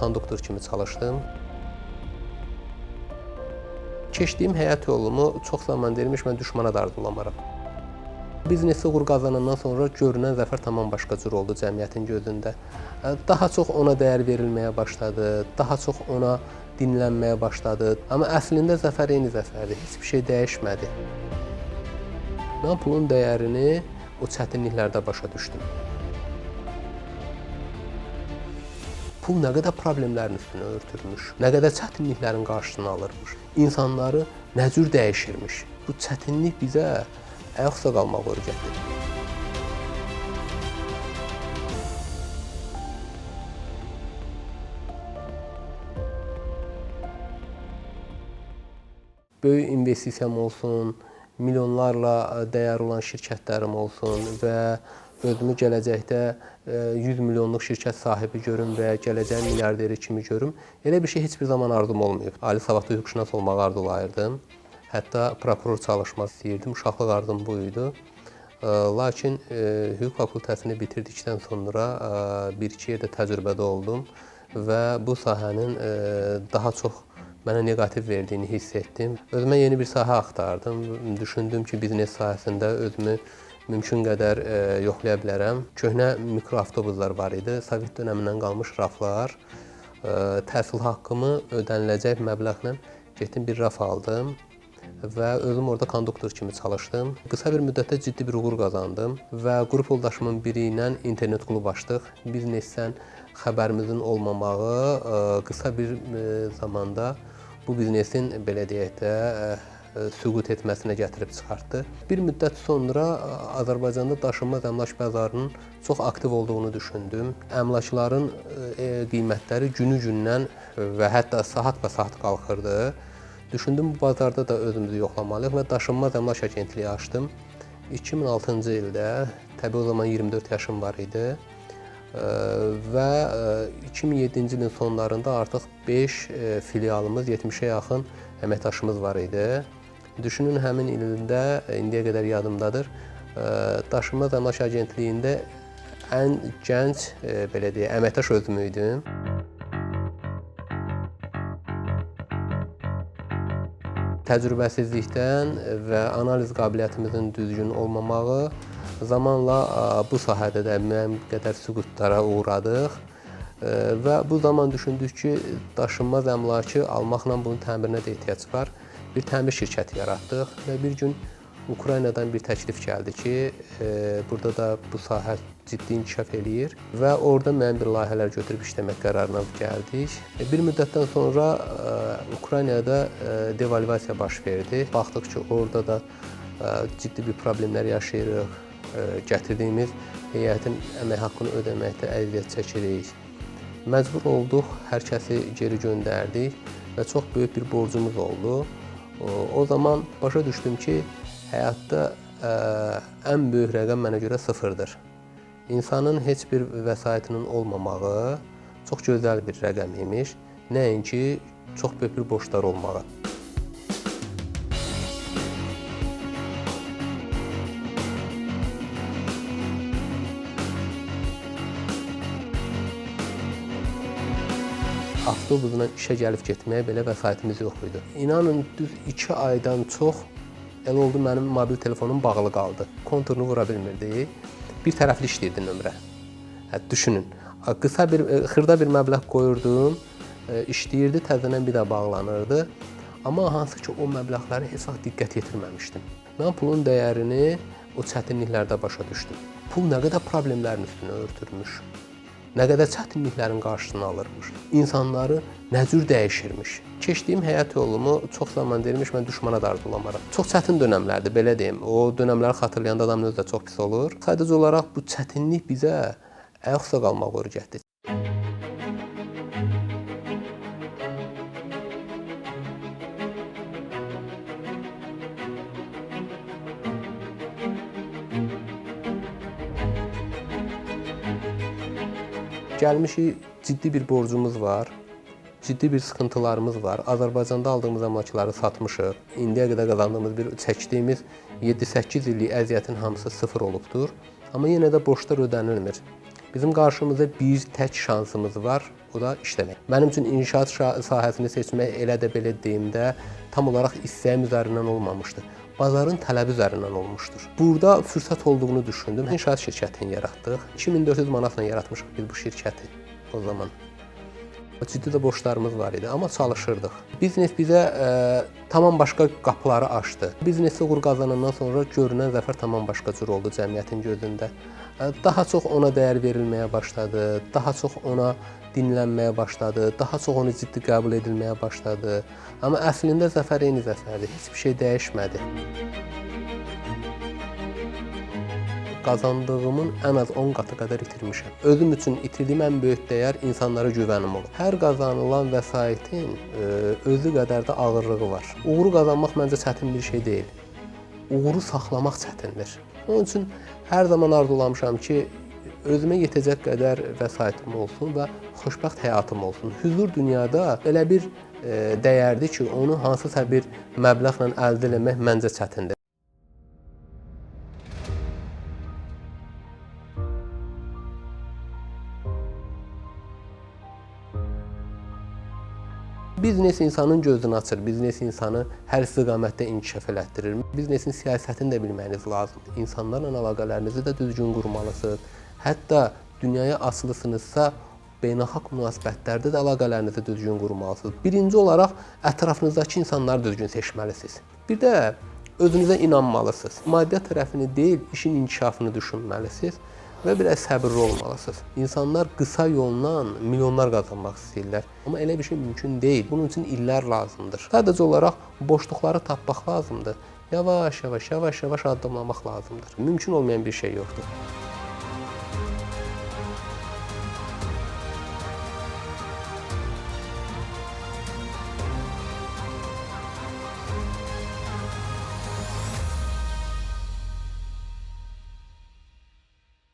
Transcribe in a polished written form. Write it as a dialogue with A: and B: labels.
A: konduktor kimi çalışdım. Keçdiyim həyat yolumu çox zaman deyilmiş, mən düşmana da arzulamaram. Biznesi uğur qazanandan sonra görünən zəfər tamam başqa cür oldu cəmiyyətin gözündə. Daha çox ona dəyər verilməyə başladı, daha çox ona dinlənməyə başladı. Amma əslində zəfər eyni zəfərdir, heç bir şey dəyişmədi. Mən pulun dəyərini o çətinliklərdə başa düşdüm. Pul nə qədər problemlərin üstünə örtülmüş, nə qədər çətinliklərin qarşısını alırmış, insanları nə cür dəyişirmiş. Bu çətinlik bizə ayaqsa qalmaq öyrətdir. Böyük investisiyam olsun, milyonlarla dəyər olan şirkətlərim olsun və özümü gələcəkdə 100 milyonluq şirkət sahibi görüm və gələcək milyarderi kimi görüm. Elə bir şey heç bir zaman arzum olmayıb. Ali savadlı hüquqşünas olmağı arzulayırdım. Hətta prokuror çalışmaq istəyirdim. Uşaqlıq arzum bu idi. Lakin hüquq fakültəsini bitirdikdən sonra bir-iki yerdə təcrübədə oldum və bu sahənin daha çox mənə neqativ verdiyini hiss etdim. Özümə yeni bir sahə axtardım. Düşündüm ki, biznes sahəsində özümü mümkün qədər yoxlaya bilərəm. Köhnə mikroavtobuslar var idi, Sovet dönəmindən qalmış raflar. Təhsil haqqımı ödəniləcək məbləğlə getdim bir raf aldım və özüm orada konduktor kimi çalışdım. Qısa bir müddətdə ciddi bir uğur qazandım və qrup yoldaşımın biri ilə internet klub açdıq. Biznesdən xəbərimizin olmamağı qısa bir zamanda bu biznesin belə deyək də süqut etməsinə gətirib çıxartdı. Bir müddət sonra Azərbaycanda daşınmaz əmlak bazarının çox aktiv olduğunu düşündüm. Əmlakların qiymətləri günü-gündən və hətta saat qalxırdı. Düşündüm, bu bazarda da özümüzü yoxlamalıyıq və daşınmaz əmlak agentliyi açdım. 2006-cı ildə, təbii o zaman 24 yaşım var idi və 2007-ci ilin sonlarında artıq 5 filialımız, 70-ə yaxın əməkdaşımız var idi. Düşünün, həmin ildə, indiyə qədər yadımdadır, daşınmaz əmlak agentliyində ən gənc, belə deyək, əməkdaş özüm idim. Təcrübəsizlikdən və analiz qabiliyyətimizin düzgün olmamağı zamanla bu sahədə də müəyyən qədər süqutlara uğradıq və bu zaman düşündük ki, daşınmaz əmlakı almaqla bunun təmirinə də ehtiyac var. Bir təmir şirkəti yaratdıq və bir gün Ukraynadan bir təklif gəldi ki, burada da bu sahə ciddi inkişaf eləyir və orada müəyyən bir layihələr götürüb işləmək qərarına gəldik. Bir müddətdən sonra Ukraynada devalvasiya baş verdi. Baxdıq ki, orada da ciddi bir problemlər yaşayırıq. Gətirdiyimiz heyətin əmək haqqını ödəməkdə əziyyət çəkirik. Məcbur olduq, hər kəsi geri göndərdik və çox böyük bir borcumuz oldu. O zaman başa düşdüm ki, həyatda ən böyük rəqəm mənə görə sıfırdır. İnsanın heç bir vəsaitinin olmamağı çox gözəl bir rəqəm imiş, nəinki çox böyük bir borclar olmağı. Avtobusla işə gəlib getməyə belə vəsaitimiz yox idi. İnanın, düz 2 aydan çox elə oldu, mənim mobil telefonum bağlı qaldı. Konturunu vura bilmirdi. Bir tərəfli işləyirdi nömrə. Düşünün, xırda bir məbləğ qoyurdum, işləyirdi, təzədən bir də bağlanırdı. Amma hansı ki, o məbləğləri heç vaxt diqqət yetirməmişdim. Mən pulun dəyərini o çətinliklərdə başa düşdüm. Pul nə qədər problemlərin üstünə örtülmüş, nə qədər çətinliklərin qarşısını alırmış, insanları nə cür dəyişirmiş. Keçdiyim həyat yolumu çox zaman deyilmiş, mən düşmana da arzulamaram. Çox çətin dönəmlərdir, belə deyim. O dönəmləri xatırlayanda adamın özü də çox pis olur. Sadəcə olaraq bu çətinlik bizə ayaqsa qalmaq öyrətdi. Gəlmişik, ciddi bir borcumuz var, ciddi bir sıxıntılarımız var. Azərbaycanda aldığımız əmlakları satmışıq. İndiyə qədər qazandığımız çəkdiyimiz 7-8 illik əziyyətin hamısı sıfır olubdur. Amma yenə də borclar ödənilmir. Bizim qarşımızda bir tək şansımız var, o da işləmək. Mənim üçün inşaat sahəsini seçmək elə də belə deyim də tam olaraq istəyim üzərindən olmamışdı. Bazarın tələbi üzərindən olmuşdur. Burada fürsət olduğunu düşündüm. İnşaat şirkətini yaratdıq. 2400 manatla yaratmışıq biz bu şirkəti o zaman. Ciddi də borclarımız var idi, amma çalışırdıq. Biznes bizə tamam başqa qapıları açdı. Biznesi uğur qazanandan sonra görünən zəfər tamam başqa cür oldu cəmiyyətin gözündə. Daha çox ona dəyər verilməyə başladı, daha çox ona dinlənməyə başladı, daha çox onu ciddi qəbul edilməyə başladı. Amma əslində zəfər eyni zəfərdir, heç bir şey dəyişmədi. Qazandığımın ən az 10 qatı qədər itirmişəm. Özüm üçün itirdiyim ən böyük dəyər insanlara güvənim olub. Hər qazanılan vəsaitin özü qədər də ağırlığı var. Uğuru qazanmaq məncə çətin bir şey deyil. Uğuru saxlamaq çətindir. Onun üçün hər zaman arzulamışam ki, özümə yetəcək qədər vəsaitim olsun və xoşbəxt həyatım olsun. Huzur dünyada elə bir dəyərdir ki, onu hansısa bir məbləğlə əldə etmək məncə çətindir. Biznes insanın gözünü açır, biznes insanı hər istiqamətdə inkişaf elətdirir. Biznesin siyasətini də bilməyiniz lazımdır. İnsanlarla əlaqələrinizi də düzgün qurmalısınız. Hətta dünyaya açılısınızsa, beynəlxalq münasibətlərdə də əlaqələrinizi düzgün qurmalısınız. Birinci olaraq ətrafınızdakı insanları düzgün seçməlisiniz. Bir də özünüzə inanmalısınız. Maddiyyat tərəfini deyil, işin inkişafını düşünməlisiniz və biraz səbirli olmalısınız. İnsanlar qısa yolla milyonlar qazanmaq istəyirlər. Amma elə bir şey mümkün deyil. Bunun üçün illər lazımdır. Sadəcə olaraq boşluqları tapmaq lazımdır. Yavaş-yavaş addımlamaq lazımdır. Mümkün olmayan bir şey yoxdur.